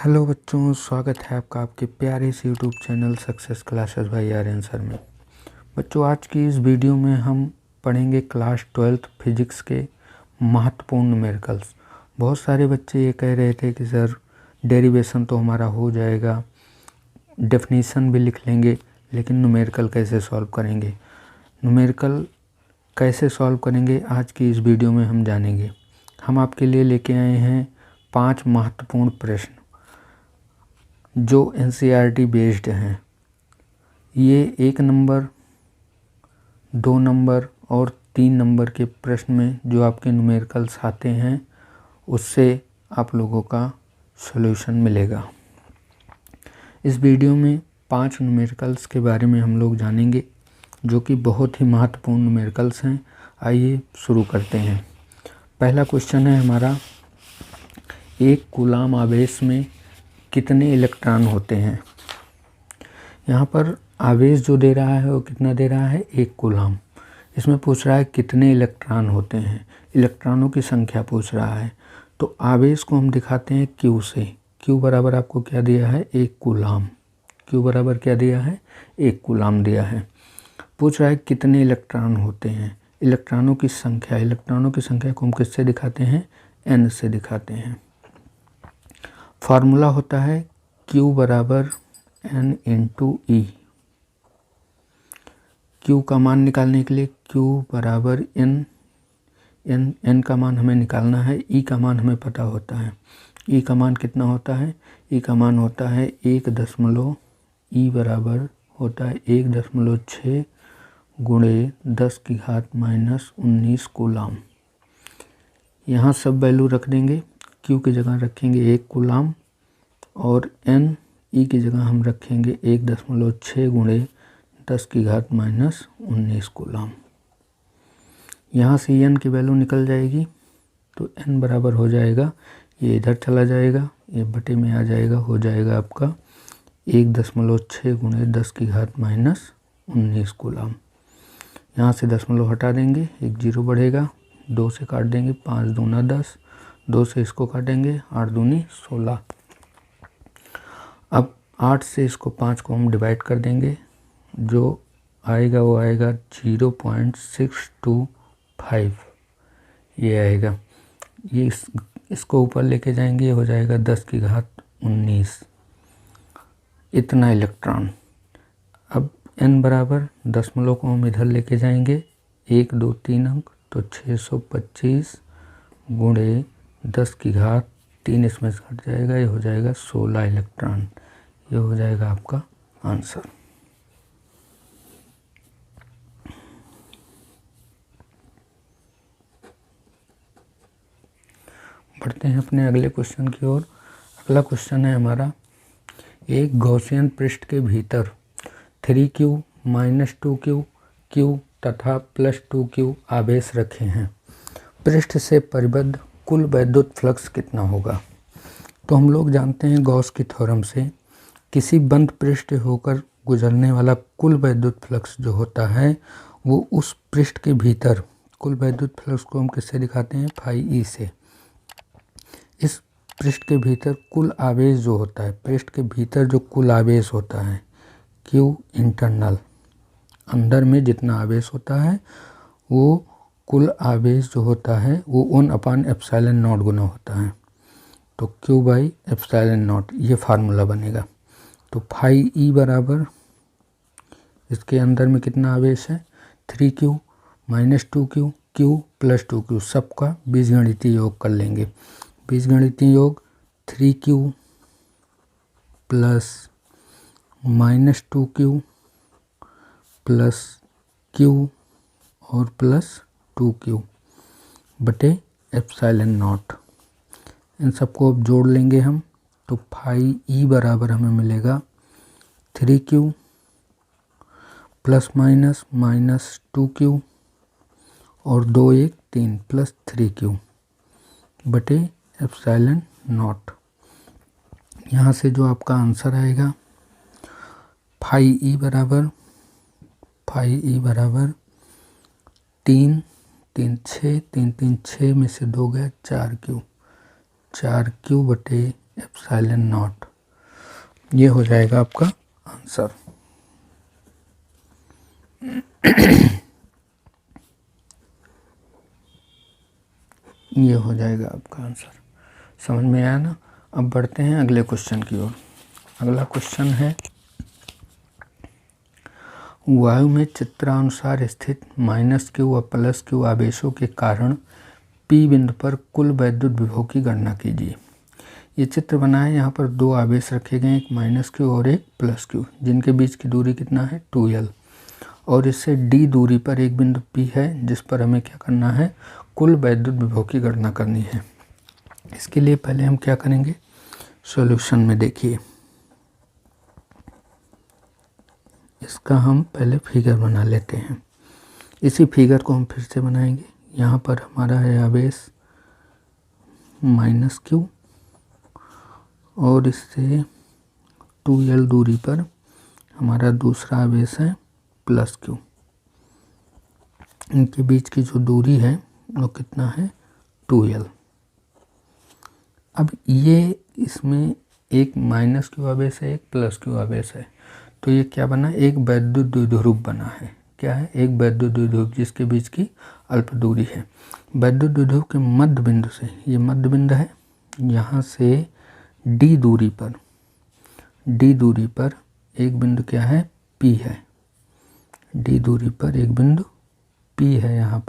Hello बच्चों, स्वागत है आपका आपके प्यारे से YouTube channel success classes by Aryan sir में। बच्चों, आज की इस वीडियो में हम पढ़ेंगे क्लास 12th फिजिक्स के महत्वपूर्ण न्यूमेरिकल्स। बहुत सारे बच्चे ये कह रहे थे कि सर डेरिवेशन तो हमारा हो जाएगा, डेफिनीशन भी लिख लेंगे, लेकिन न्यूमेरिकल कैसे सॉल्व करेंगे। न्यूमेरिकल कैसे सॉल्व करेंगे आज की इस वीडियो में हम जानेंगे। हम आपके लिए लेके आए हैं 5 महत्वपूर्ण प्रश्न जो NCERT बेस्ड हैं। ये 1 नंबर, 2 नंबर और 3 नंबर के प्रश्न में जो आपके न्यूमेरिकल्स आते हैं उससे आप लोगों का सॉल्यूशन मिलेगा। इस वीडियो में 5 न्यूमेरिकल्स के बारे में हम लोग जानेंगे जो कि बहुत ही महत्वपूर्ण न्यूमेरिकल्स हैं। आइए शुरू करते हैं। पहला क्वेश्चन है हमारा, एक कूलाम आवेश में कितने इलेक्ट्रॉन होते हैं। यहाँ पर आवेश जो दे रहा है वो कितना दे रहा है, 1 कूलाम। इसमें पूछ रहा है कितने इलेक्ट्रॉन होते हैं, इलेक्ट्रॉनों की संख्या पूछ रहा है। तो आवेश को हम दिखाते हैं Q से। Q बराबर आपको क्या दिया है, 1 कूलाम। Q बराबर क्या दिया है, 1 कूलाम दिया है। पूछ रहा है कितने इलेक्ट्रॉन होते हैं, इलेक्ट्रॉनों की संख्या। इलेक्ट्रॉनों की संख्या को हम किससे दिखाते हैं, N से दिखाते हैं। फार्मूला होता है Q बराबर N इंटू E। Q का मान निकालने के लिए Q बराबर N का मान हमें निकालना है, E का मान हमें पता होता है। E का मान कितना होता है, E का मान होता है 1 बराबर होता है 1.6 गुणे 10⁻⁻19 कूलाम। यहाँ सब वैल्यू रख देंगे। Q की जगह रखेंगे 1 कूलाम और E की जगह हम रखेंगे 1.6 गुणे 10⁻⁻19 कूलाम। यहाँ से N की वैल्यू निकल जाएगी तो N बराबर हो जाएगा, ये इधर चला जाएगा, ये बटे में आ जाएगा, हो जाएगा आपका 1.6 गुणे 10⁻⁻19 कूलाम। यहाँ से दशमलव हटा देंगे, 1 0 बढ़ेगा, 2 से काट देंगे, 5 दूना 10, 2 से इसको काटेंगे, 8 दूनी 16। अब 8 से इसको 5 को हम डिवाइड कर देंगे, जो आएगा वो आएगा 0.625। ये आएगा, ये इसको ऊपर लेके जाएंगे, ये हो जाएगा 10⁻19 इतना इलेक्ट्रॉन। अब N बराबर दशमलव को हम इधर लेके जाएंगे, 1 2 3 अंक, तो 625 गुणे 10⁻³ इसमें से घट जाएगा, ये हो जाएगा 16 इलेक्ट्रॉन। ये हो जाएगा आपका आंसर। बढ़ते हैं अपने अगले क्वेश्चन की ओर। अगला क्वेश्चन है हमारा, एक गॉसियन पृष्ठ के भीतर 3Q -2Q Q तथा +2Q आवेश रखे हैं। पृष्ठ से परिबद्ध कुल वैद्युत फ्लक्स कितना होगा। तो हम लोग जानते हैं गॉस की थ्योरम से, किसी बंद पृष्ठ होकर गुजरने वाला कुल वैद्युत फ्लक्स जो होता है वो उस पृष्ठ के भीतर, कुल वैद्युत फ्लक्स को हम किससे दिखाते हैं, φE से। इस पृष्ठ के भीतर कुल आवेश जो होता है, पृष्ठ के भीतर जो कुल आवेश होता है Q इंटरनल, अंदर में जितना आवेश होता है वो कुल आवेश जो होता है वो 1/ε0 गुना होता है। तो Q/ε0 ये फार्मूला बनेगा। तो φE बराबर, इसके अंदर में कितना आवेश है, 3Q -2Q Q +2Q, सबका बीजगणितीय योग कर लेंगे। बीजगणितीय योग 3Q -2Q +Q और +2Q बटे ε0। इन सबको अब जोड़ लेंगे हम, तो φE बराबर हमें मिलेगा 3Q ±-2Q और 2 1 3 +3Q बटे ε0। यहाँ से जो आपका आंसर आएगा, φE बराबर 3 3 6 3 3 6 में से 2 गया 4Q बटे एप्सिलॉन नॉट। ये हो जाएगा आपका आंसर। ये हो जाएगा आपका आंसर। समझ में आया ना। अब बढ़ते हैं अगले क्वेश्चन की ओर। अगला क्वेश्चन है, वायु में चित्रानुसार स्थित -q व +q आवेशों के कारण P बिंदु पर कुल वैद्युत विभव की गणना कीजिए। ये चित्र बना है, यहाँ पर दो आवेश रखे गए, एक -q और एक +q, जिनके बीच की दूरी कितना है 2l, और इससे d दूरी पर एक बिंदु P है जिस पर हमें क्या करना है, कुल वैद्युत विभव की गणना करनी है। इसके लिए पहले हम क्या करेंगे, सॉल्यूशन में देखिए, इसका हम पहले फिगर बना लेते हैं। इसी फिगर को हम फिर से बनाएंगे। यहाँ पर हमारा है आवेश -q और इससे 2l दूरी पर हमारा दूसरा आवेश है +q। इनके बीच की जो दूरी है वो कितना है 2l। अब ये इसमें एक -q आवेश है, एक +q आवेश है, तो ये क्या बना, एक वैद्युत द्विध्रुव बना है। क्या है, एक वैद्युत द्विध्रुव जिसके बीच की अल्प दूरी है। वैद्युत द्विध्रुव के मध्य बिंदु से, ये मध्य बिंदु है, यहाँ से d दूरी पर एक बिंदु क्या है P है। d दूरी पर एक बिंदु P है। यहाँ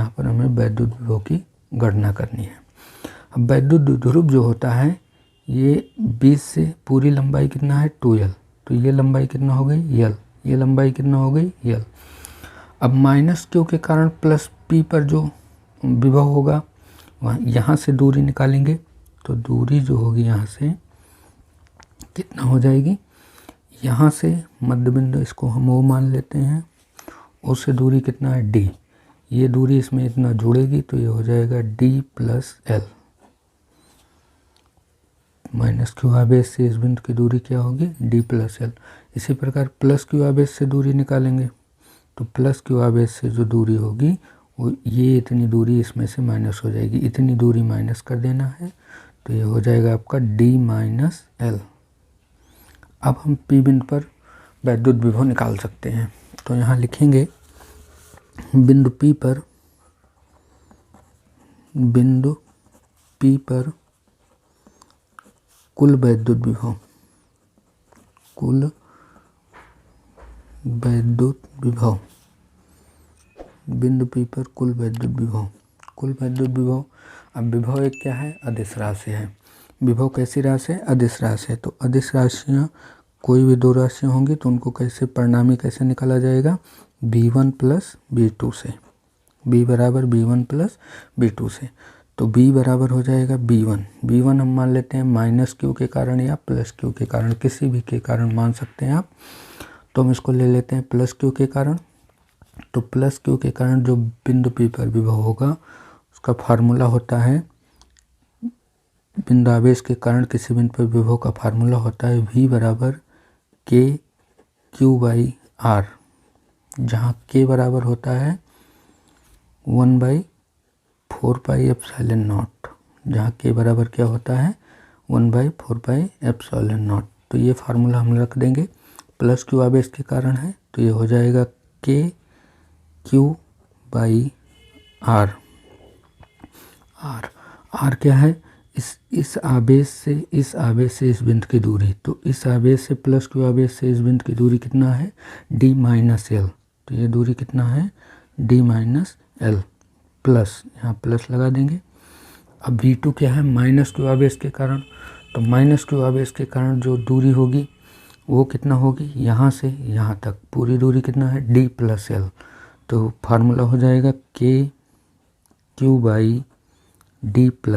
पर हमें वैद्युत विभव की गणना करनी है। अब वैद्युत द्विध्रुव जो होता है, ये 20 से पूरी लंबाई कितना है 2l, तो ये लंबाई कितना हो गई l, ये लंबाई कितना हो गई l। अब -q के कारण +p पर जो विभव होगा, वहाँ यहाँ से दूरी निकालेंगे, तो दूरी जो होगी यहाँ से कितना हो जाएगी, यहाँ से मध्य बिंदु इसको हम O मान लेते हैं, उससे दूरी कितना है d, ये दूरी इसमें इतना जुड़ेगी तो ये हो जाएगा d + l। -q आवेश से इस बिंदु की दूरी क्या होगी d + l। इसी प्रकार +q आवेश से दूरी निकालेंगे, तो +q आवेश से जो दूरी होगी वो ये इतनी दूरी इसमें से माइनस हो जाएगी, इतनी दूरी माइनस कर देना है, तो ये हो जाएगा आपका d - l। अब हम P बिंदु पर वैद्युत विभव निकाल सकते हैं। तो यहाँ लिखेंगे बिंदु P पर कुल वैद्युत विभव, बिंदु P पर कुल वैद्युत विभव। अब विभव एक क्या है, अदिश राशि है। विभव कैसी राशि है, अदिश राशि है। तो अदिश राशियाँ कोई भी दो राशियाँ होंगी तो उनको परिणामी कैसे निकाला जाएगा, b1 + b2 से, b बराबर b1 + b2 से। तो b बराबर हो जाएगा b1 हम मान लेते हैं -q के कारण या +q के कारण, किसी भी के कारण मान सकते हैं आप। तो हम इसको ले लेते हैं +q के कारण। तो +q के कारण जो बिंदु P पर विभव होगा उसका फार्मूला होता है, बिंदु आवेश के कारण किसी बिंदु पर विभव का फार्मूला होता है V बराबर kq/r, जहाँ k बराबर होता है 1/4πε0, जहाँ k बराबर क्या होता है 1/4πε0। तो ये फार्मूला हम रख देंगे। +q आवेश के कारण है तो ये हो जाएगा kq/r। r क्या है, इस आवेश से इस बिंदु की दूरी, तो इस आवेश से +q आवेश से इस बिंदु की दूरी कितना है d - l। तो ये दूरी कितना है d - l, प्लस, यहाँ प्लस लगा देंगे। अब v2 क्या है, -q आवेश के कारण, तो -q आवेश के कारण जो दूरी होगी वो कितना होगी, यहाँ से यहाँ तक पूरी दूरी कितना है d + l। तो फार्मूला हो जाएगा kq/d +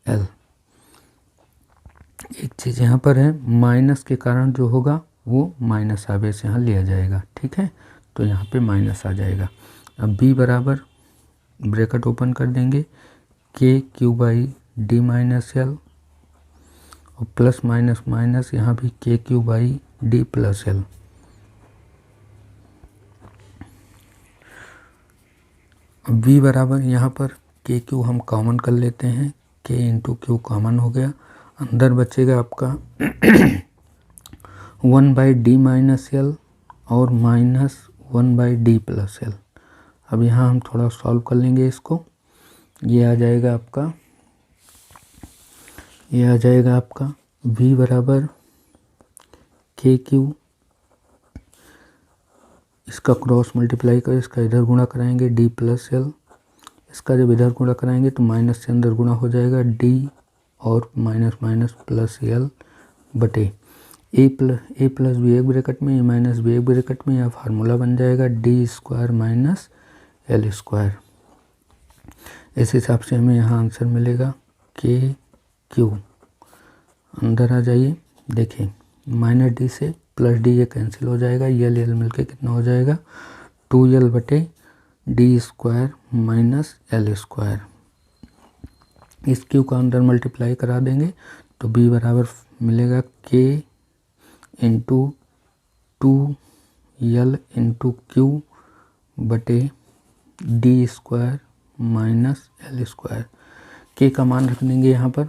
l। एक चीज़ यहाँ पर है, माइनस के कारण जो होगा वो माइनस आवेश यहाँ लिया जाएगा, ठीक है, तो यहाँ पे माइनस आ जाएगा। अब b बराबर ब्रैकेट ओपन कर देंगे kq/d - l, और प्लस माइनस माइनस यहाँ भी kq/d + l। v बराबर यहाँ पर kq हम कॉमन कर लेते हैं, के इंटू क्यू कॉमन हो गया, अंदर बचेगा आपका 1/d माइनस एल और माइनस 1/d प्लस एल। अब यहाँ हम थोड़ा सॉल्व कर लेंगे इसको। ये आ जाएगा आपका v बराबर के क्यू, इसका क्रॉस मल्टीप्लाई कर इसका इधर गुणा कराएंगे d प्लस एल, इसका जब इधर गुणा कराएंगे तो माइनस से अंदर गुणा हो जाएगा d और माइनस माइनस प्लस एल बटे ए प्लस बी एक ब्रैकेट में, ए माइनस बी एक ब्रैकेट में, यह फार्मूला बन जाएगा D square minus L square. इस हिसाब से हमें यहाँ आंसर मिलेगा के क्यू। अंदर आ जाइए, देखिए माइनस डी से प्लस डी ये कैंसिल हो जाएगा, एल मिलके कितना हो जाएगा 2l बटे D square minus L square. इस क्यू का अंदर मल्टीप्लाई करा देंगे तो b बराबर मिलेगा k into 2l into Q बटे D square minus L square. K का मान रख देंगे यहाँ पर,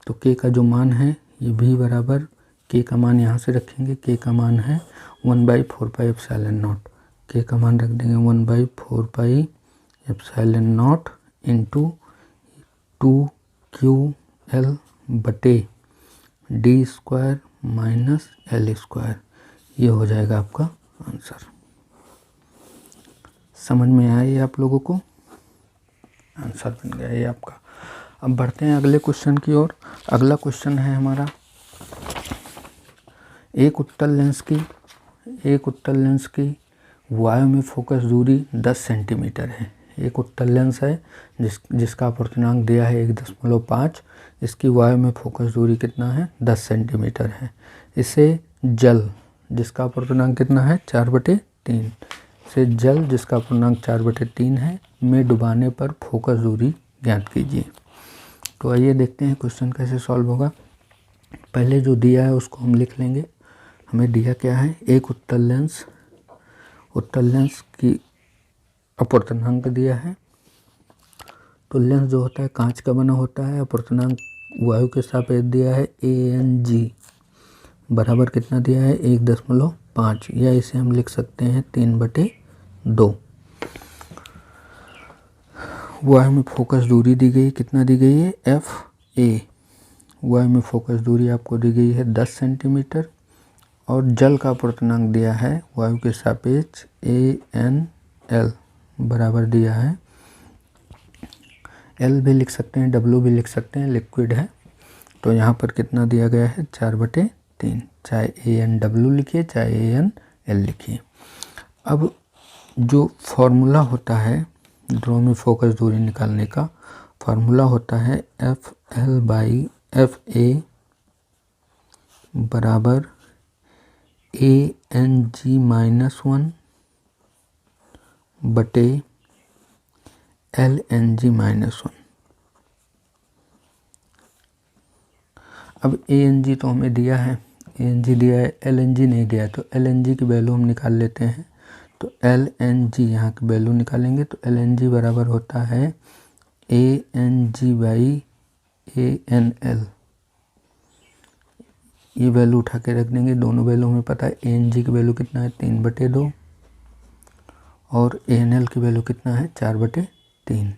तो के का जो मान है ये भी बराबर के का मान यहाँ से रखेंगे, के का मान है 1/4 पाई एप्सिलॉन नॉट। के का मान रख देंगे 1/4 pi epsilon not into 2ql बटे D square minus L square. ये हो जाएगा आपका आंसर। समझ में आया ये आप लोगों को? आंसर बन गया ये आपका। अब बढ़ते हैं अगले क्वेश्चन की ओर। अगला क्वेश्चन है हमारा, एक उत्तल लेंस की वायु में फोकस दूरी 10 सेंटीमीटर है। एक उत्तल लेंस है जिसका अपर्तनांक दिया है 1.5, इसकी वायु में फोकस दूरी कितना है 10 सेंटीमीटर है। इसे जल जिसका अपर्तनांक कितना है 4/3, से जल जिसका अपर्तनांक 4/3 है में डुबाने पर फोकस दूरी ज्ञात कीजिए। तो आइए देखते हैं क्वेश्चन कैसे सॉल्व होगा। पहले जो दिया है उसको हम लिख लेंगे। हमें दिया क्या है, एक उत्तल लेंस की अपर्तनांक दिया है। तो लेंस जो होता है कांच का बना होता है, अपर्तनांक वायु के सापेक्ष दिया है Ag बराबर कितना दिया है 1.5, या इसे हम लिख सकते हैं 3/2। वायु में फोकस दूरी दी गई, कितना दी गई है FA। वायु में फोकस दूरी आपको दी गई है 10 सेंटीमीटर और जल का अपर्तनांक दिया है वायु के सापेक्ष ANL बराबर दिया है, L भी लिख सकते हैं W भी लिख सकते हैं, लिक्विड है। तो यहाँ पर कितना दिया गया है 4/3, चाहे ANW लिखिए चाहे ANL लिखिए। अब जो फॉर्मूला होता है ड्रॉ में फोकस दूरी निकालने का, फार्मूला होता है FL/FA बराबर ANG-1 बटे LNG-1। अब ANG तो हमें दिया है, ANG दिया है, LNG नहीं दिया है, तो LNG की वैल्यू हम निकाल लेते हैं। तो LNG यहाँ की वैल्यू निकालेंगे तो LNG बराबर होता है ANG/ANL। ये वैल्यू उठा के रख देंगे, दोनों वैल्यू हमें पता है। ANG की वैल्यू कितना है 3/2 और ANL की वैल्यू कितना है 4/3।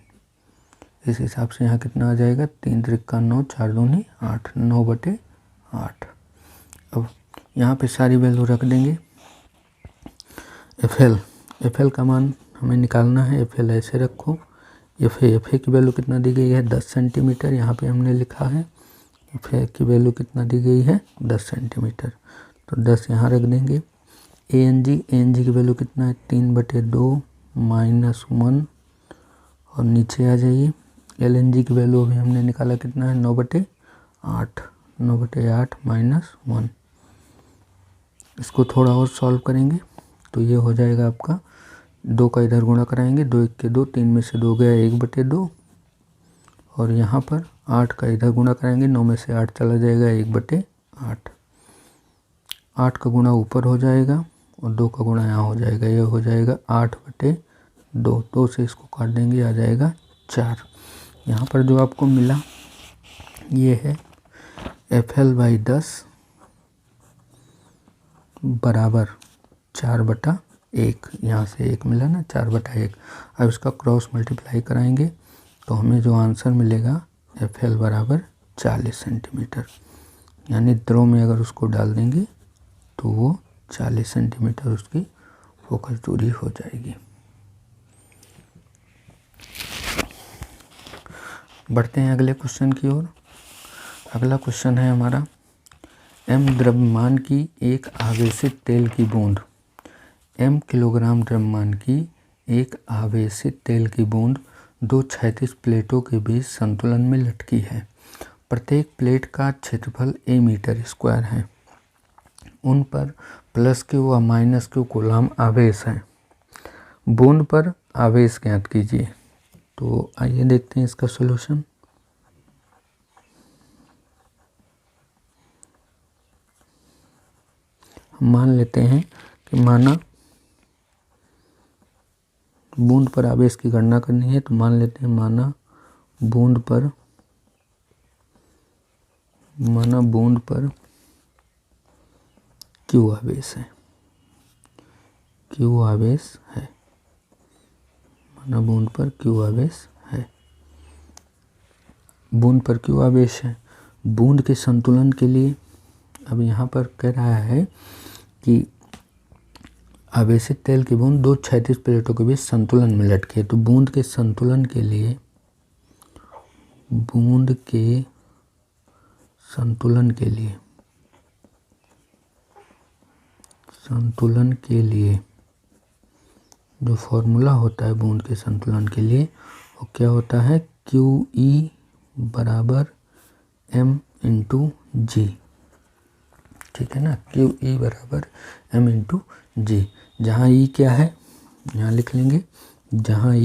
इस हिसाब से यहाँ कितना आ जाएगा 3 त्रिका 9, 4 दूनी 8, 9/8। अब यहाँ पे सारी वैल्यू रख देंगे। FL का मान हमें निकालना है, FL ऐसे रखो। FA की वैल्यू कितना दी गई है 10 सेंटीमीटर, यहाँ पे हमने लिखा है। FA की वैल्यू कितना दी गई है 10 सेंटीमीटर, तो 10 यहाँ रख देंगे। ANG की वैल्यू कितना है 3/2 -1 और नीचे आ जाइए। LNG की वैल्यू अभी हमने निकाला कितना है 9/8 -1। इसको थोड़ा और सॉल्व करेंगे तो ये हो जाएगा आपका 2 का इधर गुणा कराएंगे, 2 1 के 2, 3 में से 2 गया 1/2 और यहाँ पर 8 का इधर गुणा कराएंगे, 9 में से 8 चला जाएगा 1/8। 8 का गुणा ऊपर हो जाएगा और 2 का गुणा यहाँ हो जाएगा, ये हो जाएगा 8/2। 2 से इसको काट देंगे, आ जाएगा 4। यहाँ पर जो आपको मिला ये है FL/10 बराबर 4/1। यहाँ से 1 मिला ना, 4/1। अब इसका क्रॉस मल्टीप्लाई कराएंगे तो हमें जो आंसर मिलेगा FL बराबर 40 सेंटीमीटर। यानी द्रव में अगर उसको डाल देंगे तो वो 40 सेंटीमीटर उसकी फोकस दूरी हो जाएगी। बढ़ते हैं अगले क्वेश्चन की ओर। अगला क्वेश्चन है हमारा, m द्रव्यमान की एक आवेशित तेल की बूंद, m किलोग्राम द्रव्यमान की एक आवेशित तेल की बूंद 2 क्षैतिज प्लेटों के बीच संतुलन में लटकी है। प्रत्येक प्लेट का क्षेत्रफल a मीटर स्क्वायर है। उन पर +Q व -Q कूलाम आवेश है। बूंद पर आवेश ज्ञात कीजिए। तो आइए देखते हैं इसका सॉल्यूशन। हम मान लेते हैं कि माना बूंद पर आवेश की गणना करनी है, तो मान लेते हैं माना बूंद पर Q आवेश है। Q आवेश है, माना बूंद पर Q आवेश है। बूंद पर Q आवेश है। बूंद के संतुलन के लिए अब यहाँ पर कह रहा है कि आवेशित तेल की बूंद 2 क्षैतिज प्लेटों के बीच संतुलन में लटकी है। तो बूंद के संतुलन के लिए जो फॉर्मूला होता है बूंद के संतुलन के लिए वो क्या होता है, QE बराबर m/g। ठीक है ना, QE बराबर m/g। जहाँ E क्या है, यहाँ लिख लेंगे, जहाँ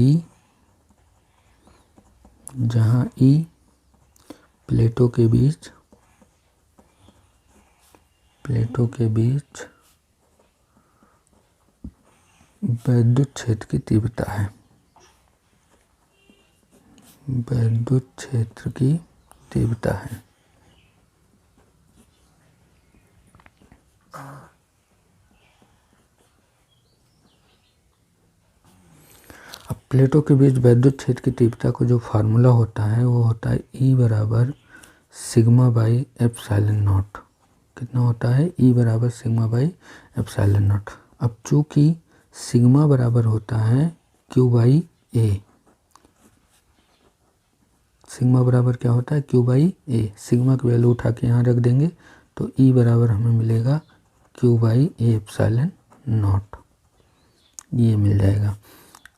E प्लेटों के बीच वैद्युत क्षेत्र की तीव्रता है। वैद्युत क्षेत्र की तीव्रता है। अब प्लेटों के बीच वैद्युत क्षेत्र की तीव्रता को जो फार्मूला होता है वो होता है E बराबर σ/ε0। कितना होता है, E बराबर σ/ε0। अब चूंकि सिग्मा बराबर होता है Q/A, सिग्मा बराबर क्या होता है, Q/A। सिग्मा की वैल्यू उठा के यहाँ रख देंगे तो E बराबर हमें मिलेगा Q/A/ε0। ये मिल जाएगा।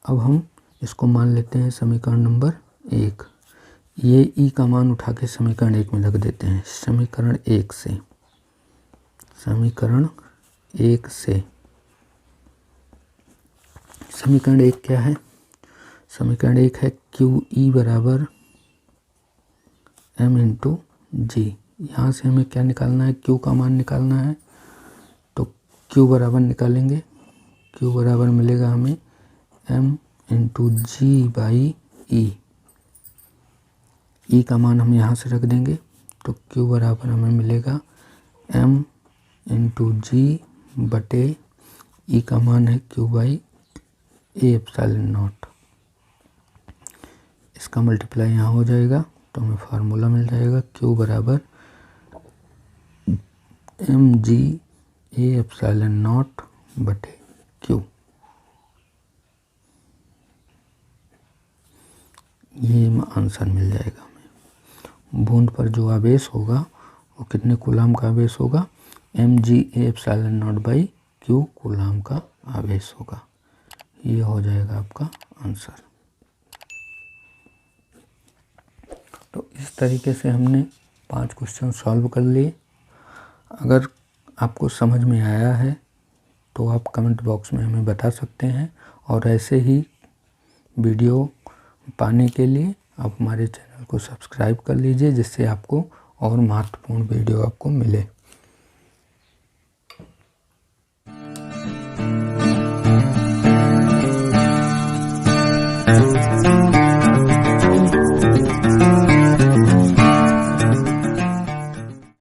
अब हम इसको मान लेते हैं समीकरण नंबर 1। ये E का मान उठा के समीकरण 1 में रख देते हैं। समीकरण 1 समीकरण 1 क्या है, समीकरण 1 है QE बराबर m/g। यहाँ से हमें क्या निकालना है, Q का मान निकालना है। तो Q बराबर निकालेंगे, Q बराबर मिलेगा हमें m/g/E। E का मान हम यहाँ से रख देंगे तो Q बराबर हमें मिलेगा m/g/E का मान है Q/A/ε0। इसका मल्टीप्लाई यहाँ हो जाएगा तो हमें फार्मूला मिल जाएगा Q बराबर mg/A/0/Q। ये आंसर मिल जाएगा हमें। बूंद पर जो आवेश होगा वो कितने कूलाम का आवेश होगा, mg/A/0/Q कूलाम का आवेश होगा। ये हो जाएगा आपका आंसर। तो इस तरीके से हमने 5 क्वेश्चन सॉल्व कर लिए। अगर आपको समझ में आया है तो आप कमेंट बॉक्स में हमें बता सकते हैं, और ऐसे ही वीडियो पाने के लिए आप हमारे चैनल को सब्सक्राइब कर लीजिए, जिससे आपको और महत्वपूर्ण वीडियो आपको मिले।